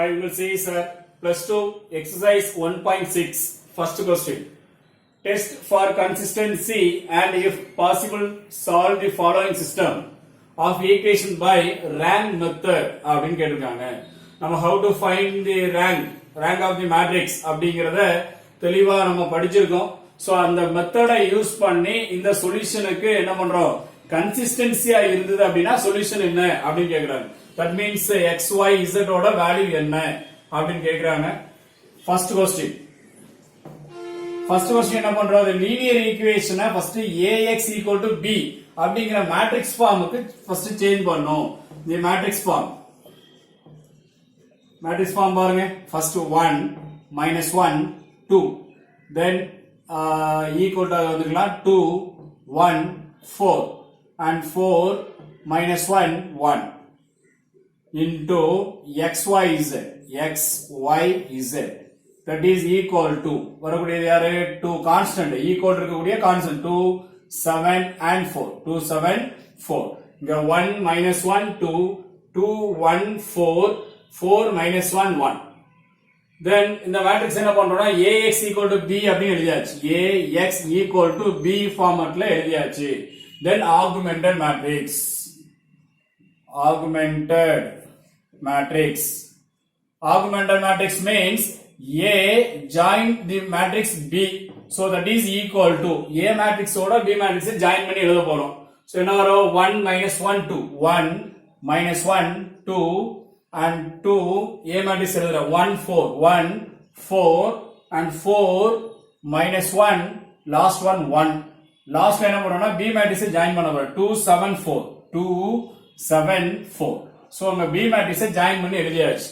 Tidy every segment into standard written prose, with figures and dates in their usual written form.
We will see plus 2 exercise 1.6 first question. Test for consistency and if possible solve the following system of equation by rank method அப்படின்னு கேட்டிருக்காங்க. நம்ம how to find the rank of the matrix அப்படிங்கறத தெளிவா நம்ம படிச்சிருக்கோம். So அந்த மெத்தடை use பண்ணி இந்த சொல்யூஷனுக்கு என்ன பண்றோம், கன்சிஸ்டன்சியா இருந்தது அப்படின்னா சொல்யூஷன் என்ன அப்படின்னு கேக்குறாங்க. That means x y z ஓட வேல்யூ என்ன அப்படின்னு கேக்குறாங்க. ஃபர்ஸ்ட் क्वेश्चन என்ன பண்றோம், லீனியர் ஈக்குவேஷனை ஃபர்ஸ்ட் ax = b அப்படிங்கிற மேட்ரிக்ஸ் ஃபார்முக்கு ஃபர்ஸ்ட் சேஞ்ச் பண்ணனும். இந்த மேட்ரிக்ஸ் ஃபார்ம் பாருங்க. ஃபர்ஸ்ட் 1 -1 2 then equal to வந்துக்கலாம் 2 1 4 and 4 -1 1 into xyz that is equal to வரக்கூடியது யாரு, 2 கான்ஸ்டன்ட் ஈக்குவல் இருக்கக்கூடிய கான்ஸ்டன்ட் 2 7 and 4 2 7 4 இங்க 1 -1 2 2 1 4 4 -1 1 then இந்த மேட்ரிக்ஸ் என்ன பண்றோம்னா ax = b அப்படின்னு எழுதியாச்சு. ax = b ஃபார்மட்ல எழுதியாச்சு. then augmented matrix means A join the matrix B, so that is equal to A matrix ஓட B matrix join பண்ணி எழுத போறோம். So என்ன வரும், 1 -1 2 1 -1 2 and 2 A matrix எழுதுற 1 4 1 4 and 4 -1 last one 1 last என்ன பண்றோம்னா B matrix ஜாயின் பண்ண போறோம். 2 7 4 2 7 4 so நம்ம B matrix ஜாயின் பண்ணி எழுதியாச்சு.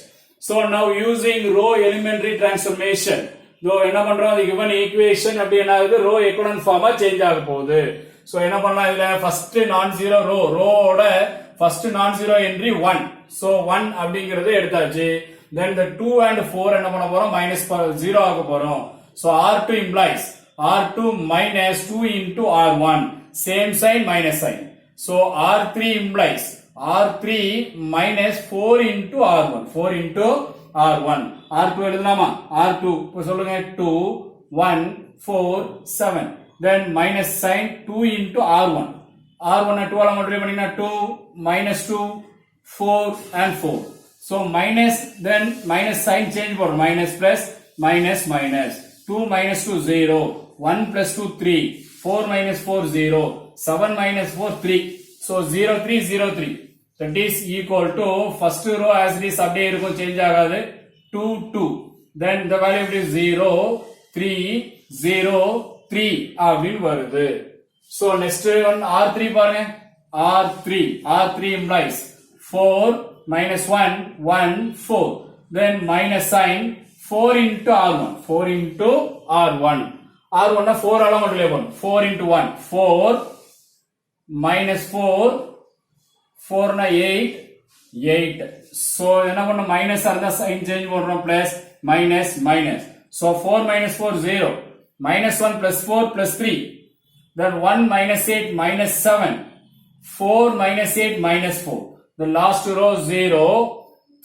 So now using row elementary transformation, though என்ன பண்றோம், the given equation அப்படி என்ன ஆகுது, row echelon form சேஞ்ச் ஆக போகுது. So என்ன பண்ணலாம், இதுல first non zero row ஓட first non zero entry 1, so 1 அப்படிங்கறது எடுத்தாச்சு. Then the 2 and 4 என்ன பண்ண போறோம், -0 ஆக போறோம். So R2 implies R2 minus 2 into R1, same sign minus sign. So R3 implies R3 minus 4 into R1, 4 into R1. R2 எழுதலாமா, R2 சொல்லுங்க 2 1 4 7 then minus sign 2 into R1. R1 2 ஆல multiply பண்ணினா 2 -2 4 and 4. So minus then minus sign change போறோம், minus plus minus 2 -2 0 1 + 2 3 4 - 4 0 7 - 4 3 so 0 3 0 3 that is equal to first row as it is அப்படியே இருக்கும், change ஆகாது 2 2 then the value is 0 3 0 3 அப்படின்னு வருது. so next one R3 பாருங்க. R3 implies 4 -1 1 4 then minus sign 4 into R1, 4 into R1. R1 na 4 ஆல multiply பண்ணனும், 4 into 1 4 -4 4 na 8 so என்ன பண்ணனும், மைனஸ் அந்த சைன் சேஞ்ச் பண்றோம், plus minus so 4 - 4 0 -1 + 4 + 3 then 1 -8 -7 4 -8 -4 the last row 0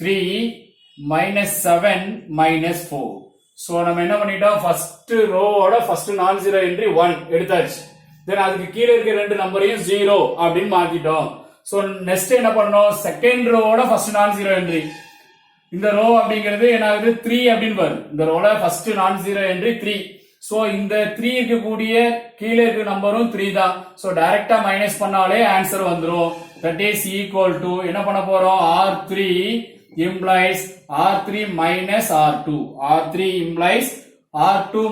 3 -7 -4 so நம்ம என்ன பண்ணிட்டோம், first ரோவோட first non zero entry 1 எடுத்தாச்சு. தென் அதுக்கு கீழே இருக்க ரெண்டு நம்பரையும் 0 அப்படின்னு மாத்திட்டோம். சோ நெக்ஸ்ட் என்ன பண்ணனும், second ரோவோட first non zero entry, இந்த ரோ அப்படிங்கிறது என்ன ஆகுது 3 அப்படின்னு வரும். இந்த ரோல first non zero entry 3. So இந்த 3 இருக்கக்கூடிய கீழே இருக்க நம்பரும் 3 தான். சோ டைரக்டா மைனஸ் பண்ணாலே ஆன்சர் வந்துரும். தட் இஸ் ஈக்குவல் டு என்ன பண்ண போறோம், R3 implies R3 minus R2. R3 implies R3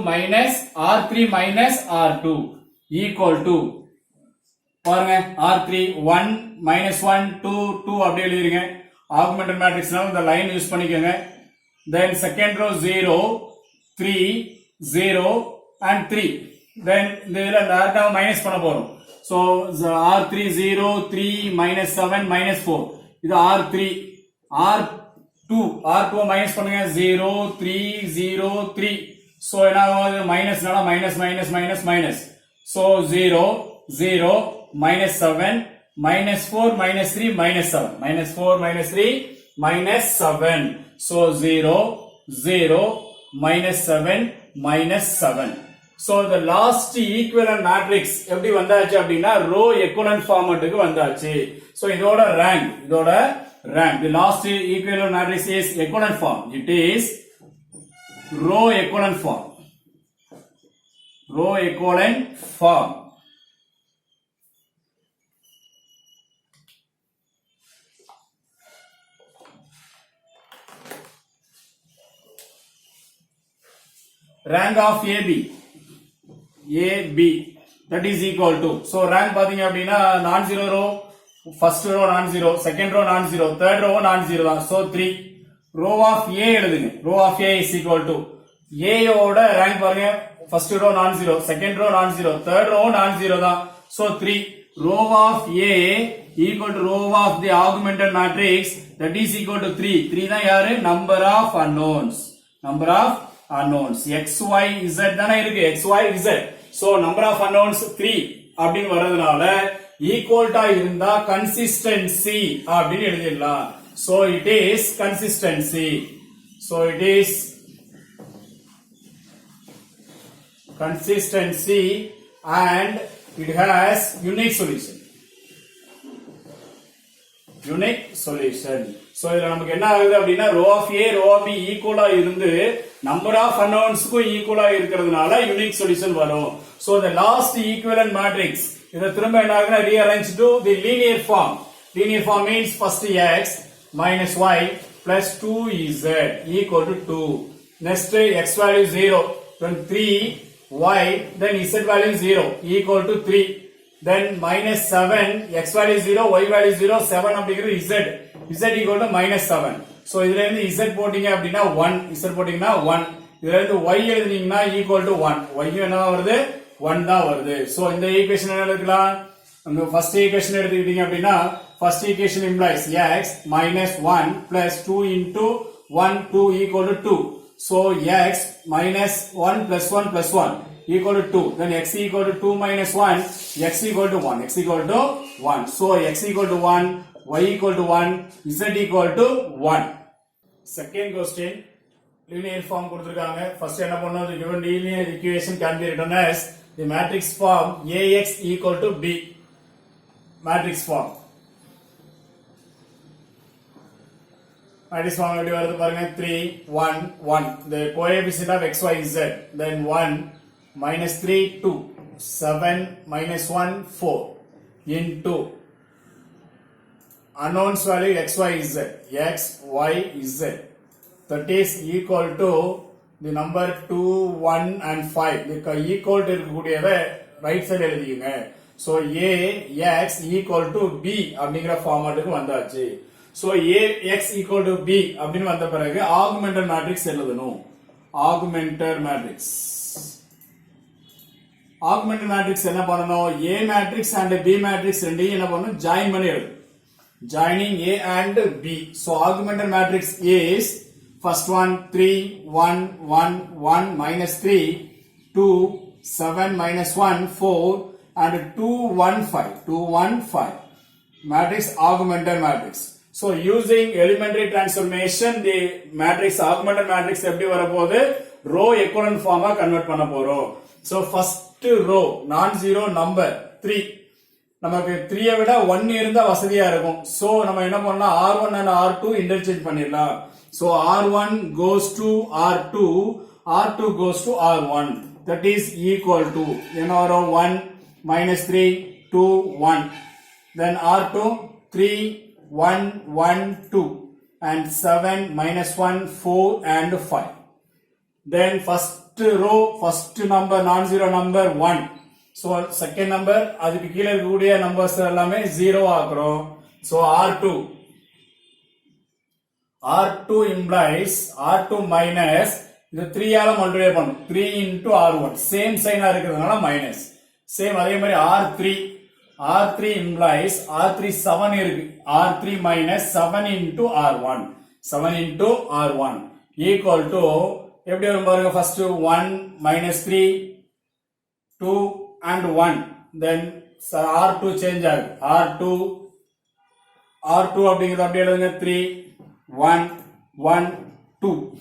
minus R2 equal to பாருங்க R3 1 -1 2 2 அப்படி எழுதிருங்க. augmented matrixனால இந்த லைன் யூஸ் பண்ணிக்கோங்க. then second row 0 3 0 and 3 then இதுல டைரக்டா மைனஸ் பண்ண போறோம். so R3 0 3 -7 -4 இது R3 R2 மைனஸ் பண்ணுங்க 0 3 0 3 so என்ன ஆகுது, மைனஸ்னால minus so 0 0 -7 -4 -3 -7 -4 -3 minus 7. So 0, 0, minus 7, minus 7. So the last equivalent matrix எப்படி வந்தாச்சு அப்படின்னா row equivalent formatக்கு வந்தாச்சு. So இதோட rank the last equivalent matrix is equivalent form. It is row equivalent form. Row equivalent form. Rank of AB that is equal to, so rank பாத்தீங்க அப்படின்னா non-zero row, first row non-zero, second row non-zero, third row non-zero தான். So 3 row of A எழுதுங்க. Row of A is equal to A ஓட rank பாருங்க, first row non-zero, second row non-zero, third row non-zero தான். So 3 row of A equal to row of the augmented matrix that is equal to 3 தான் யாரு? Number of unknowns. X, Y, Z தானே இருக்கு. X, Y, Z. So number of unknowns 3 அப்படின்னு வரதுனால ஈக்குவல்டா இருந்தா consistency அப்படின்னு எழுதிடலாம். So it is consistency. So it is consistency and it has unique solution. So இதுல நமக்கு என்ன ஆகுது அப்படின்னா row of A, row of B ஈக்குவலா இருந்து number of unknownsக்கும் ஈக்குவலா இருக்கிறதுனால unique solution வரும். So the last equivalent matrix இத திரும்ப என்ன ஆகுதுன்னா rearrange to the linear form. Linear form means first X minus Y plus 2Z equal to 2. Next X value 0, then 3Y, then Z value 0 equal to 3. Then minus 7, X value 0, Y value 0, 7 அப்படிங்கிறது Z equal to minus 7. So இதுல இருந்து Z போட்டீங்க அப்படின்னா 1, Z போட்டீங்கன்னா 1. இதுல இருந்து Y எழுதுனீங்கன்னா equal to 1. Y என்ன வருது? 1 தான் வருது. So இந்த ஈக்குவேஷன் என்ன எடுக்கலாம்? அந்த first ஈக்குவேஷன் எடுத்துக்கிட்டீங்க அப்படின்னா first equation implies X minus 1 plus 2 into 1, 2 equal to 2. So X minus 1 plus 1 plus 1 equal to 2. Then X equal to 2 minus 1, X equal to 1. X equal to 1. So X equal to 1, Y equal to 1, Z equal to 1. Second question, linear form கொடுத்திருக்காங்க. First என்ன பண்ணனும்? The given linear equation can be written as the matrix form AX equal to B. Matrix form. Matrix form எப்படி வருது பாருங்க. 3 1 1. The coefficient of x y z. Then 1 minus 3 2. 7 minus 1 4 into unknowns value x y z. X y z. That is equal to the number 2 1 and 5. The equal to இருக்கக்கூடியதை right side எழுதிங்க. So A x equal to B அப்படிங்கிற ஃபார்மட்டுக்கு வந்தாச்சு. So Ax equal to B அப்படின்னு வந்த பிறகு augmented matrix எழுதணும். Augmented matrix என்ன பண்ணணும்? A matrix and B matrix ரெண்டையும் என்ன பண்ணணும்? ஜாயின் பண்ணி எழுது. Joining A and B. So augmented matrix is first one 3 1 1 1 minus 3 2 7 minus 1 4 and 2 1 5 2 1 5. Matrix augmented matrix. So using elementary transformation the matrix augmented matrix எப்படி வரப்போகுது? row equivalent form convert பண்ண போறோம். So first row non-zero number 3 நமக்கு 3 விட 1 இருந்தா வசதியா இருக்கும். So நம்ம என்ன பண்ணலாம்? R1 and R2 interchange பண்ணிடலாம். So R1 goes to R2, R2 goes to R1. That is equal to 1 minus 3 2 1. Then R2 3 1 1 2 and 7 minus 1 4 and 5. Then first row first number non-zero number 1. So second number அதுக்கு கீழ இருக்கக்கூடிய numbers எல்லாமே 0 ஆக்குறோம். So R2 implies R2 minus இது 3 ஆல multiply பண்ணும். 3 into R1 same China இருக்கிறதுனால minus. Same அதே மாதிரி R3 implies R3 7 இருக்கு. R3 minus 7 into R1 equal to எப்படி வரும் பாருங்க. first 1 minus 3 2 and 1. Then R2 change ஆகுது. R2 அப்படிங்கிறது அப்படியே எழுதுங்க 3 1, 1, 2.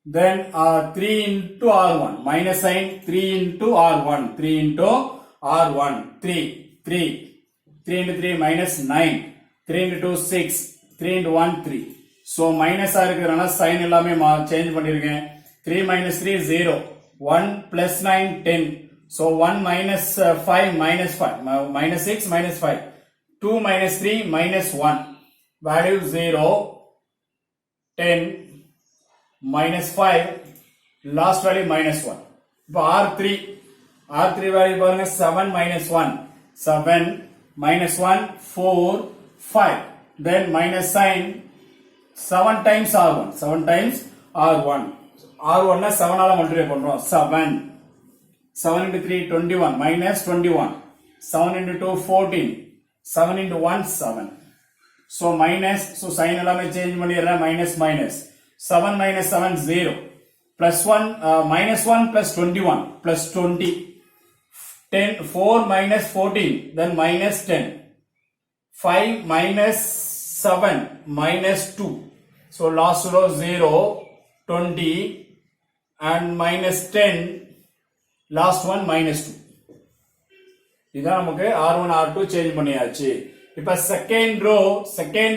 Then 3 into R1, minus sign 3 into R1, 3 into R1, 3, 3, 3 into 3 minus 9, 3 into 2 6, 3 into 1 3. So minus இருக்கிறதுனால sign எல்லாமே change பண்ணிருக்கேன். 3 minus 3 0, 1 plus 9 10. So 1 minus 5 minus 5, minus 6 minus 5, 2 minus 3 minus 1, value 0, 10, minus 5, last value minus 1. இப்போ R3 value பாருங்க 7 minus 1, 7 minus 1, 4, 5. Then minus sign 7 times R1, 7 times R1. R1 னா 7 ஆல multiply பண்றோம். 7 into 3 21 minus 21. 7 into 2 14. 7 into 1 7. So minus, so sign எல்லாமே change பண்ணிடுறேன். minus 7 minus 7 0. Plus 1 minus 1 plus 21 plus 20. 10 4 minus 14 then minus 10. 5 minus 7 minus 2. So last row 0, 20 and minus 10, last one minus 2. இதான் நமக்கு R1 R2 change பண்ணியாச்சு. இப்ப second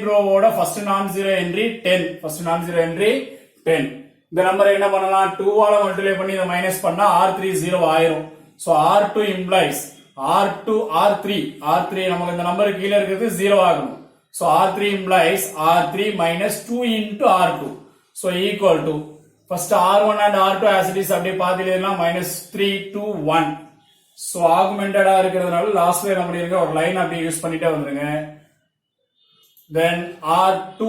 row ஓட first non-zero entry 10, first non-zero entry 10. இந்த நம்பரை என்ன பண்ணலாம், 2 ஆல மல்டிப்ளை பண்ணி இத மைனஸ் பண்ணா R3 0 ஆயிரும். So R2 implies R3 நமக்கு இந்த நம்பருக்கு கீழ இருக்குது 0 ஆகணும். So R3 implies R3 minus 2 into R2. So equal to first R1 and R2 as it is அப்படியே பாதியில minus 3 2 1. So augmented இருக்கிறதுனால லாஸ்ட்ல என்ன பண்ணிருங்க, ஒரு லைன் அப்படியே யூஸ் பண்ணிட்டே வந்துருங்க. Then R2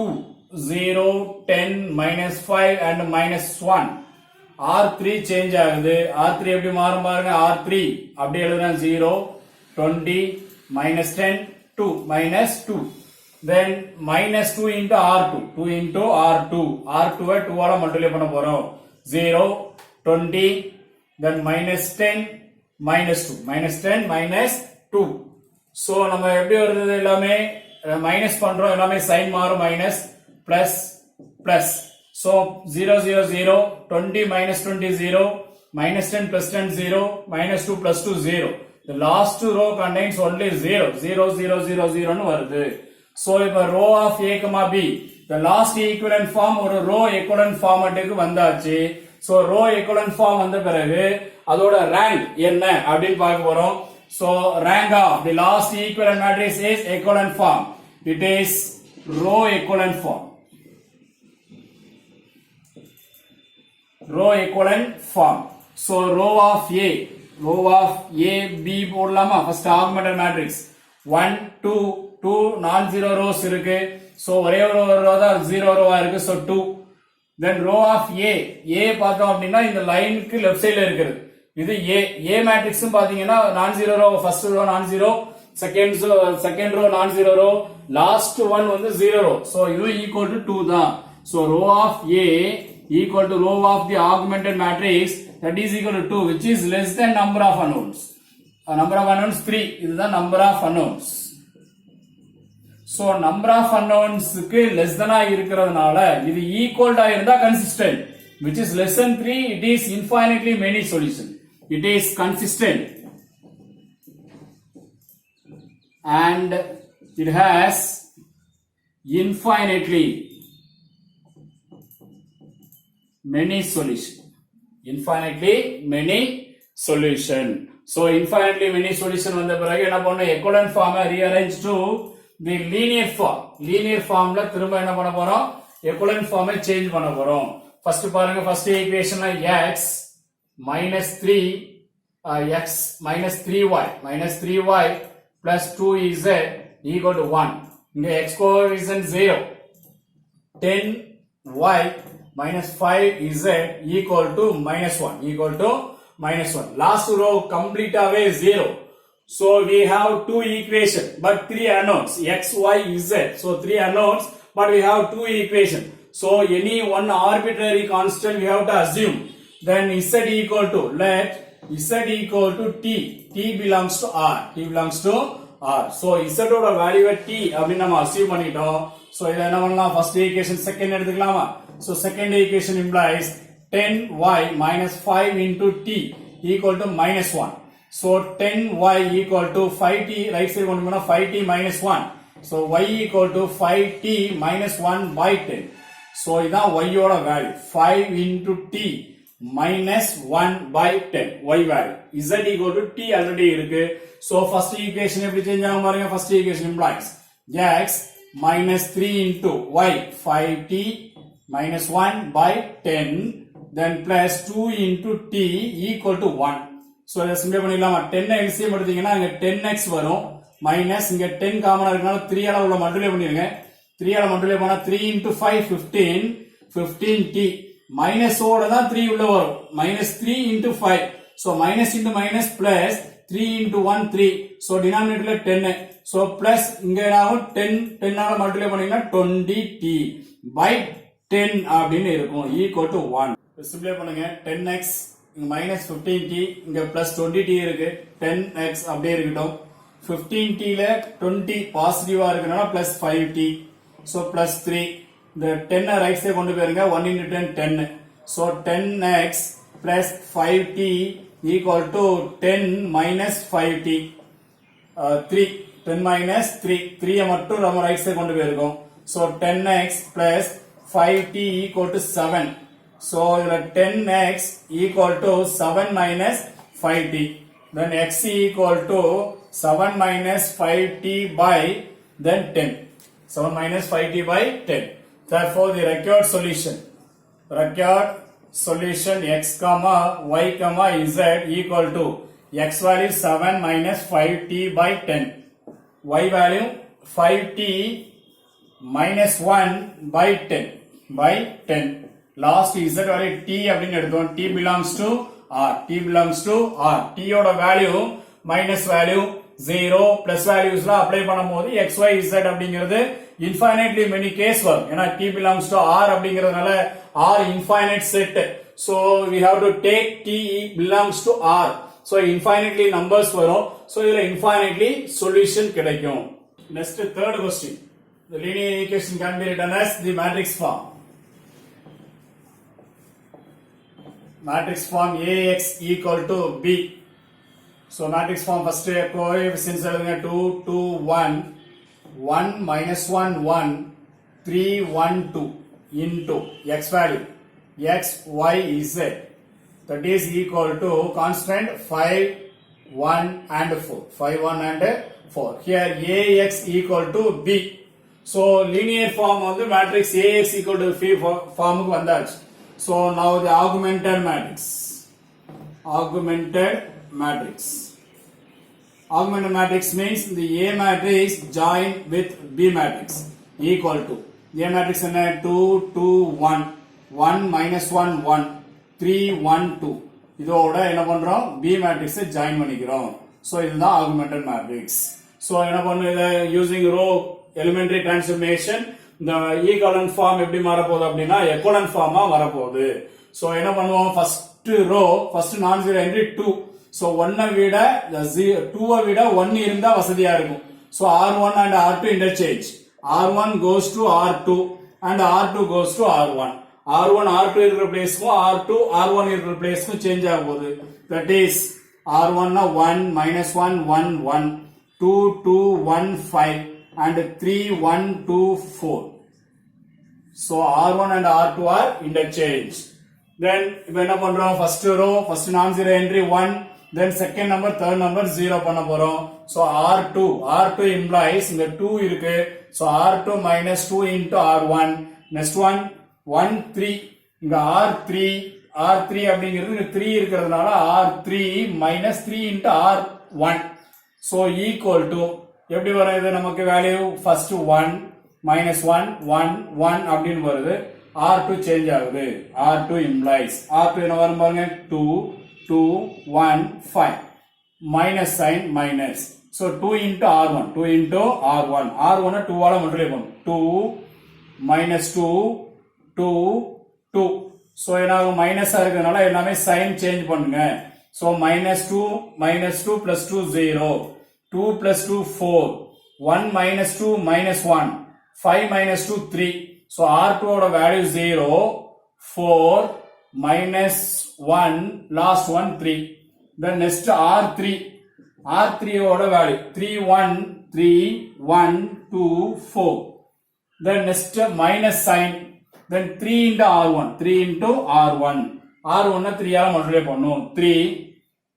0 10 minus 5 and minus 1. R3 change ஆகுது. R3 எப்படி மாறும் பாருங்க, R3 அப்படியே எழுதுனா 0 20 minus 10 2 minus 2. Then minus 2 into R2, 2 into R2, R2 வை 2 ஆல மல்டிப்ளை பண்ண போறோம். 0 20 then minus 10 minus 2, minus 10 minus 2. So நம்ம எப்படி வருது, எல்லாமே மைனஸ் பண்றோம், எல்லாமே சைன் மாறும், minus plus plus. So 0 0 0, 20 minus 20 0, minus 10 plus 10 0, minus 2 plus 2 0. The last row contains only 0, 0 0 0 0 னு வருது. So இப்ப row of A, B, the last equivalent form ஒரு row equivalent formatக்கு வந்தாச்சு. So row equivalent form வந்த பிறகு அதோட rank என்ன அப்படினு பார்க்க போறோம். So rank of the last equivalent matrix is equivalent form. It is row equivalent form. Row equivalent form. So row of A B போடலாமா? First augmented matrix 1 2 2 non-zero rows இருக்கு. So ஒரே ஒரு row தான் 0 row இருக்கு. So 2. Then row of A பார்த்தோம் அப்படின்னா இந்த லைனுக்கு லெஃப்ட் சைடுல இருக்குது. இது A மேட்ரிக்ஸ் பாத்தீங்கன்னா non-zero row, first row non-zero, second row non-zero row, last one வந்து 0 row. So இது equal to 2 தான். So row of A equal to row of the augmented matrix, that is equal to 2, which is less than number of unknowns. Number of unknowns 3. இதுதான் number of unknowns. So number of unknowns க்கு less than இருக்கிறதுனால இது equal to இருந்தா consistent, which is less than 3, it is infinitely many solution. It is consistent and it has infinitely many solution. Infinitely many solution. So infinitely many solution வந்த பிறகு என்ன பண்ணணும், equivalent form rearrange to the linear form. Linear formல திரும்ப என்ன பண்ண போறோம், equivalent form change பண்ண போறோம். First பாருங்க, first equation x minus 3 x minus 3y plus 2z equal to 1. இங்க x coefficient 0. 10y minus 5z equal to minus 1. Last row complete away 0. So we have two equations but 3 unknowns, x, y, z. So 3 unknowns but we have 2 equations. So any one arbitrary constant we have to assume. Then z equal to, let z equal to t belongs to r. r. So z ஓட வேல்யூவை t அப்படி நம்ம assume பண்ணிட்டோம். So இத என்ன பண்ணலாம், first equation second எடுத்துக்கலாமா? So second equation implies 10y minus 5 into t equal to minus 1. So 10y equal to 5t, right side கொண்டு போனா 5t minus 1. So y equal to 5t minus 1 by 10. So இதான் y ஓட value 5 into t minus 1 by 10 y value. Z equal to t already இருக்கு. So first equation எப்படி change ஆகும் பாருங்க. First equation implies x minus 3 into y 5t minus 1 by 10 then plus 2 into t equal to 1. So இதை சிம்பிளை பண்ணிடலாமா? 10 LCM எடுத்தீங்கன்னா இங்க 10x வரும் மைனஸ் இங்க 10 காமனா இருக்கனால 3 ஆல உள்ள மல்டிப்ளை பண்ணிருங்க. 3 ஆல மல்டிப்ளை பண்ணா 3 into 5 15 15t மைனஸ் ஓட தான் 3 உள்ள வரும் minus 3 into 5. So minus into minus plus 3 into 1 3. So denominatorல 10. So plus இங்க என்னாகும் 10 ஆல மல்டிப்ளை பண்ணீங்கன்னா 20t by 10 அப்படின்னு இருக்கும் equal to 1. சிம்பிளை பண்ணுங்க. 10x இங்க minus 15t இங்க plus 20t இருக்கு. 10x அப்படியே இருக்கட்டும். 15t ல 20 பாசிட்டிவா இருக்கனால plus 5t. So plus 3. இந்த 10 ரைட் சைடு கொண்டு போயிருங்க. 1 into 10 10. So 10x plus 5t equal to 10 minus 5t. 3 10 minus 3 3 மட்டும் நம்ம ரைட் சைடு கொண்டு போயிருக்கோம். So 10x plus 5t equal to 7. So இதுல 10x equal to 7 minus 5t. Then x equal to 7 minus 5t by then 10. 7 minus 5t by 10. Therefore the required solution x comma y comma z equal to x value 7 minus 5t by 10, y value 5t minus 1 by 10. Last z value t அப்படின்னு எடுத்தோம். t belongs to r. t ஓட value minus value 0 plus valuesல apply பண்ணும்போது x y z அப்படிங்கிறது infinitely many case வரும். ஏன்னா t belongs to r அப்படிங்கிறதுனால r infinite set. So we have to take t belongs to r. So infinitely numbers வரும். So இதுல infinitely solution கிடைக்கும். Next third question. The linear equation can be written as the matrix form. Matrix form ax equal to b. So matrix form first coefficients எழுதுங்க 2 2 1 1 minus 1 1 3 1 2 into x value x y z, that is equal to constant 5 1 and 4 5 1 and 4. Here ax equal to b. So linear form வந்து matrix ax equal to b form க்கு வந்தாச்சு. So now the augmented matrix means the A matrix joined with B matrix equal to A matrix என்ன 2 2 1 1 minus 1 1 3 1 2. இதோட என்ன பண்றோம், B matrix join பண்ணிக்கிறோம். So இதுதான் augmented matrix. So என்ன பண்ணும், இத using row elementary transformation இந்த ஈக்குவலன்ட் ஃபார்ம் எப்படி மாறப்போகுது அப்படின்னா எக்குவலன்ட் ஃபார்மா வரப்போகுது. So என்ன பண்ணுவோம், first row first non zero entry 2. So 1 விட 2 விட 1 இருந்தா வசதியா இருக்கும். So R1 and R2 interchange. R1 goes to R2 and R2 goes to R1. R1 R2 இருக்கிற பிளேஸ்க்கும் R2 R1 இருக்கிற பிளேஸ்க்கும் சேஞ்ச் ஆக போகுது. That is R1 1 minus 1 1 1 2 2 1 5 and 3 1 2 4. So R1 and R2 are interchanged. Then இப்ப என்ன பண்றோம், first row first non zero entry 1, then second number third number 0 பண்ண போறோம். So R2 implies இந்த 2 இருக்கு. So R2 minus 2 into R1. Next one 1 3 இங்க R3 அப்படிங்கிறது இங்க 3 இருக்கிறதுனால R3 minus 3 into R1. So equal to எப்படி வருது நமக்கு வேல்யூ, ஃபர்ஸ்ட் 1 minus 1 1 1 அப்படின்னு வருது. R2 சேஞ்ச் ஆகுது. R2 implies R2 என்ன வரும் பாருங்க, 2 2 1 5 minus sign minus. So 2 into R1 R1 2 ஆல மல்டிப்ளை பண்ணும். 2 minus 2 2 2. So என்ன ஆகும், மைனஸா இருக்கிறதுனால எல்லாமே சைன் சேஞ்ச் பண்ணுங்க. So minus 2 plus 2 0. 2 plus 2 4, 1 minus 2 minus 1, 5 minus 2 3. So R2 oda value 0, 4 minus 1, last one 3. Then next R3, R3 oda value 3 1, 3 1 2 4. Then next minus sign, then 3 into R1, 3 into R1. R1 3 ஆல multiply பண்ணும், 3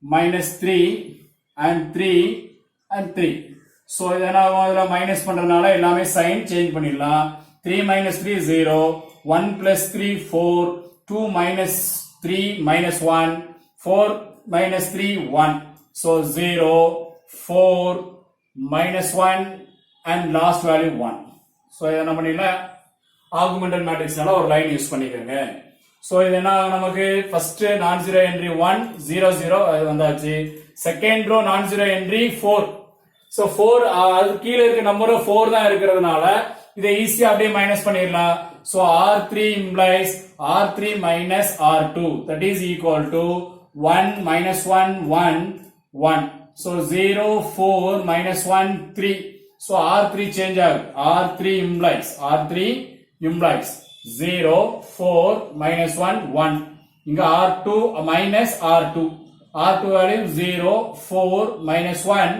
minus 3 and 3 and 3. So இதனால minus பண்றதுனால எல்லாமே sign change பண்ணிடலாம். 3 minus 3 0, 1 plus 3 4, 2 minus 3 minus 1, 4 minus 3 1. So 0, 4 minus 1 and last value 1. So இதை என்ன பண்ணிடலாம், augmented மேட்ரிக்ஸ்னால ஒரு லைன் யூஸ் பண்ணிக்கோங்க. So இது என்ன நமக்கு ஃபர்ஸ்ட் நான் ஜீரோ என்ட்ரி 1 0 0 அது வந்தாச்சு. செகண்ட் ரோ நான் ஜீரோ என்ட்ரி 4. So 4 அது கீழ இருக்க நம்பர் 4 தான் இருக்கிறதுனால இதை ஈஸியா அப்படியே மைனஸ் பண்ணிடலாம். So R3 implies R3 minus R2, that is equal to 1 minus 1 1 1. So 0 4 minus 1 3. So R3 change ஆகும். R3 implies 0 4 minus 1 1. இங்க R2 minus R2 value 0 4 minus 1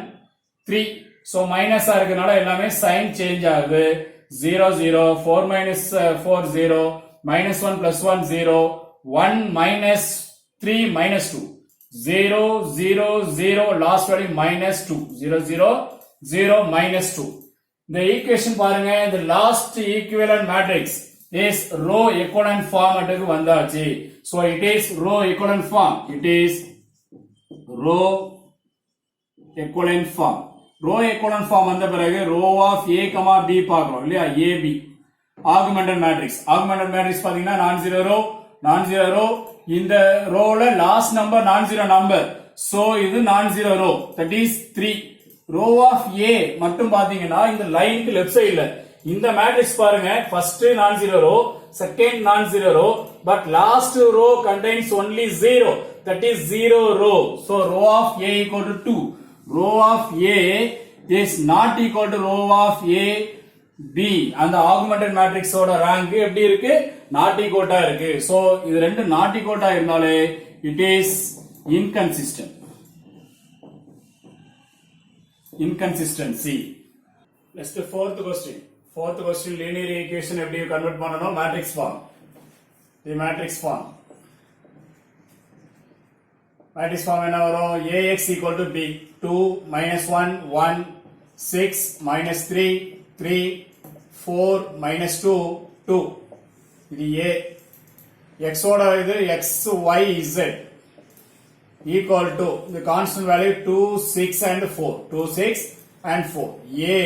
3. So minus இருக்கனால எல்லாமே sign change ஆகுது. 0 0 4 minus 4 0 minus 1 plus 1 0 1 minus 3 minus 2 0 0 0 last value minus 2 0 0 0 minus 2. The equation பாருங்க, the last equivalent matrix is row equivalent form க்கு வந்தாச்சு. So it is row equivalent form. It is row equivalent form. row equivalent form வந்த பிறகு row of a, b பார்க்கிறோம் இல்லையா, ab augmented matrix. augmented matrix பாத்தீங்கன்னா நான் zero row இந்த ரோல லாஸ்ட் நம்பர் நான் ஜீரோ நம்பர். சோ இது நான் zero row, that is 3. row of a மட்டும் பாத்தீங்கன்னா இந்த லைனுக்கு லெஃப்ட் சைடுல இந்த மேட்ரிக்ஸ் பாருங்க, first non zero row, second non zero row, but last row contains only 0, that is 0 row. So row of a equal to 2. row of a is not equal to row of a b. அந்த augmented matrix ஓட rank எப்படி இருக்கு, not equal ஆ இருக்கு. So இது ரெண்டு not equal ஆ இருந்தாலே it is inconsistency. Next fourth question linear equation எப்படி convert பண்ணனும், matrix form. the matrix form என்ன வரும், ax equal to b, 2 minus 1 1 6 minus 3 3 4 minus 2 2. இது a. x ஓட இது x y z equal to the constant value 2 6 and 4 2 6 and 4. a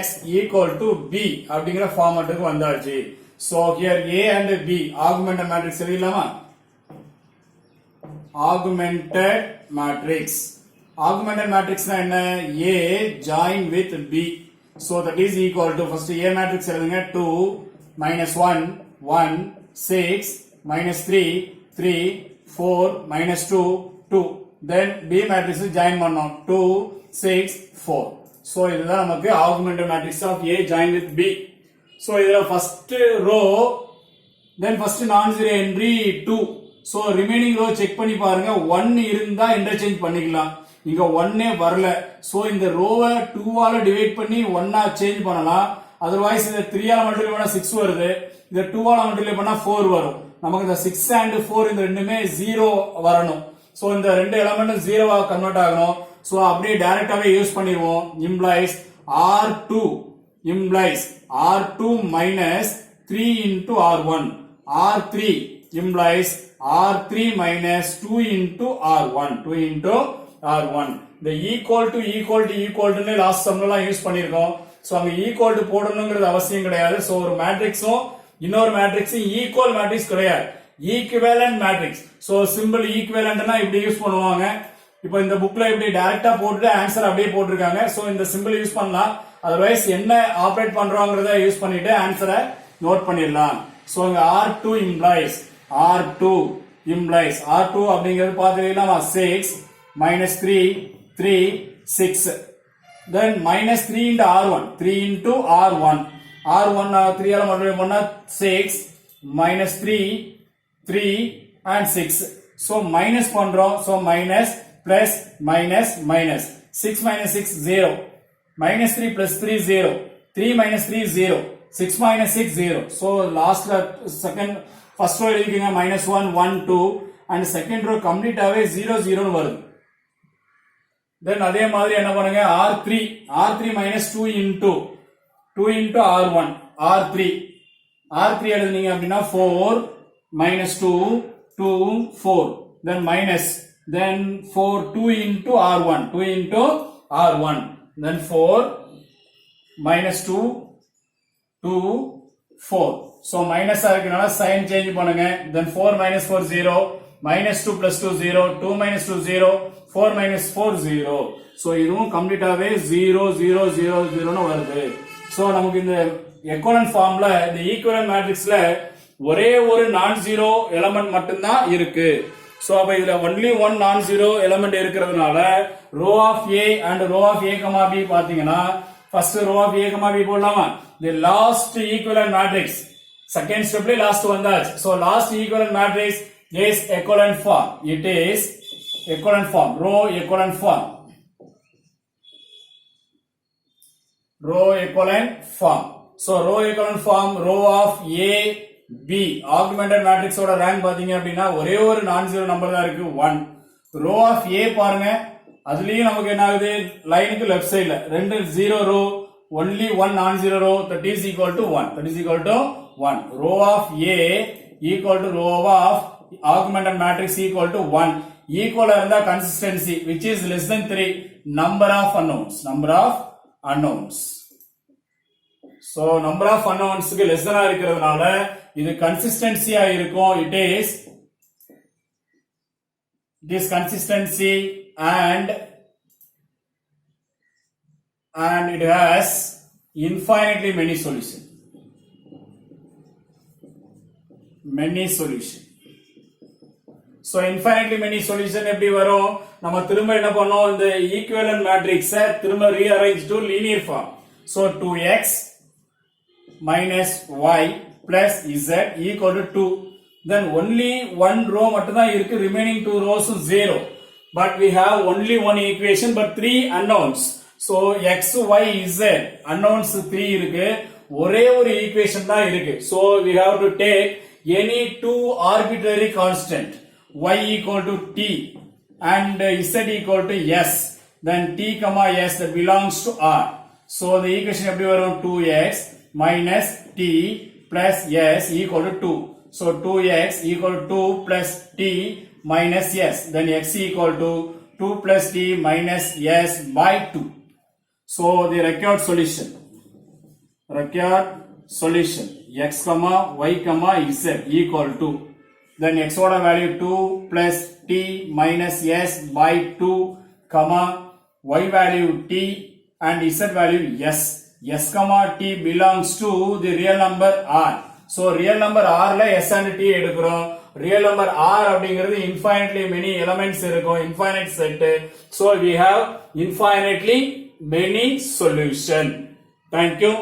x equal to b அப்படிங்கிற ஃபார்மட்டுக்கு வந்தாச்சு. So here a and b augmented matrix எழுதலாமா, augmented matrix na என்ன, a join with b. So that is equal to first a matrix எழுதுங்க, 2 minus 1 1 6 minus 3 3 4 minus 2 2. then b matrix join பண்ணோம், 2 6 4. so இதுதான் நமக்கு augmented matrix of a join with b. so இதுல first row, then first non-zero entry 2. so remaining row check பண்ணி பாருங்க, 1 இருந்தா interchange பண்ணிக்கலாம். இங்க 1 வரல. so இந்த ரோவை 2 ஆல டிவைட் பண்ணி 1 ஆ சேஞ்ச் பண்ணலாம். otherwise இந்த 3 ஆல மல்டிப்ளை பண்ணா 6 வருது, இந்த 2 ஆல மல்டிப்ளை பண்ணா 4 வரும். நமக்கு இந்த 6 and 4 இந்த ரெண்டுமே 0 வரணும். so இந்த ரெண்டு எலிமெண்ட் 0 ஆ கன்வர்ட் ஆகணும். so அப்படியே டைரக்டாவே யூஸ் பண்ணிடுவோம். implies R2 minus 3 into R1. R3 implies R3 minus 2 into R1. 2 into R1. The equal to last sumல யூஸ் பண்ணிருக்கோம். சோ அங்க ஈக்குவல் டு போடணும்ங்கிறது அவசியம் கிடையாது. சோ ஒரு மேட்ரிக்ஸும் இன்னொரு மேட்ரிக்ஸும் ஈக்குவல் மேட்ரிக்ஸ் கிடையாது, ஈக்குவேலன்ட் மேட்ரிக்ஸ். சோ சிம்பிள் ஈக்குவேலன்ட்னா இப்படி யூஸ் பண்ணுவாங்க. இப்போ இந்த புக்ல இப்படி டைரக்டா போட்டுட்டு ஆன்சர் அப்படியே போட்டிருக்காங்க. சோ இந்த சிம்பிள் யூஸ் பண்ணலாம். அதர்வைஸ் என்ன ஆபரேட் பண்றோம்ங்கறத யூஸ் பண்ணிட்டு ஆன்சரை நோட் பண்ணிடலாம். சோ இங்க R2 implies R2 அப்படிங்கிறது பாத்தீங்கன்னா 6 minus 3 3 6. Then minus 3 into R1. 3 into R1. R1 3 ஆல multiply பண்ணா 6 minus 3 3 and 6. So minus பண்றோம். So minus plus minus minus. 6 minus 6 0. Minus 3 plus 3 0. 3 minus 3 0. 6 minus 6 0. So last second first row எழுதிக்கங்க minus 1 1 2 and second row complete ஆவே 0 0 னு வருது. Then அதே மாதிரி என்ன பண்ணுங்க R3 minus 2 into R1 R3 எழுதுனீங்க அப்படின்னா 4 minus 2 2 4 then minus then 4 2 into R1 then 4 minus 2 2 4 so minus ஆகுறதுனால sign change பண்ணுங்க then 4 minus 4 0 minus 2 plus 2 0 2 minus 2 0 4 minus 4 0 so இதுவும் கம்ப்ளீட்டாவே 0 0 0 0 னு வருது so நமக்கு இந்த equivalent ஃபார்ம்ல இந்த ஈக்குவலன்ட் மேட்ரிக்ஸ்ல ஒரே ஒரு நான் ஜீரோ எலிமெண்ட் மட்டும் தான் இருக்கு so அப்ப இதுல only one non zero element இருக்குறதுனால row of a and row of a, b பாத்தீங்கன்னா first row of a, b போடலாமா the last equivalent matrix second step last வந்தாச்சு so last equivalent matrix is equivalent form it is equivalent form row equivalent form so row equivalent form row of a b augmented matrix ஓட rank பாத்தீங்க அப்படினா ஒரே ஒரு நான் zero number தான் இருக்கு 1 row of a பாருங்க அதுலயும் நமக்கு என்ன ஆகுது லைனுக்கு லெஃப்ட் சைடுல ரெண்டு 0 row only one non zero row that is equal to 1 row of a equal to row of augmented matrix equal to 1 equal இருந்தா consistency which is less than 3 number of unknowns so number of unknowns க்கு less than இருக்குறதுனால இது consistency ஆ இருக்கும் it is consistency and it has infinitely many solution so infinitely many solution எப்படி வரும் நம்ம திரும்ப என்ன பண்ணோம் இந்த equivalent matrix திரும்ப rearrange to linear form so 2x minus y plus z equal to 2 then only one row மட்டும் தான் இருக்கு remaining two rows 0 but we have only one equation but three unknowns so x y z unknowns 3 இருக்கு ஒரே ஒரு equation தான் இருக்கு so we have to take any two arbitrary constant y equal to t and z equal to s then t comma s that belongs to r so the equation எப்படி வரும் 2x minus t plus s equal to 2 so 2x equal to 2 plus t minus s then x equal to 2 plus t minus s by 2 so the required solution x comma y comma z equal to then x order value 2 plus t minus s by 2 comma y value t and z value s comma t belongs to the real number r so real number r la s and t எடுக்கிறோம் real number r அப்படிங்கிறது infinitely many elements இருக்கும் infinite set so we have infinitely many solution thank you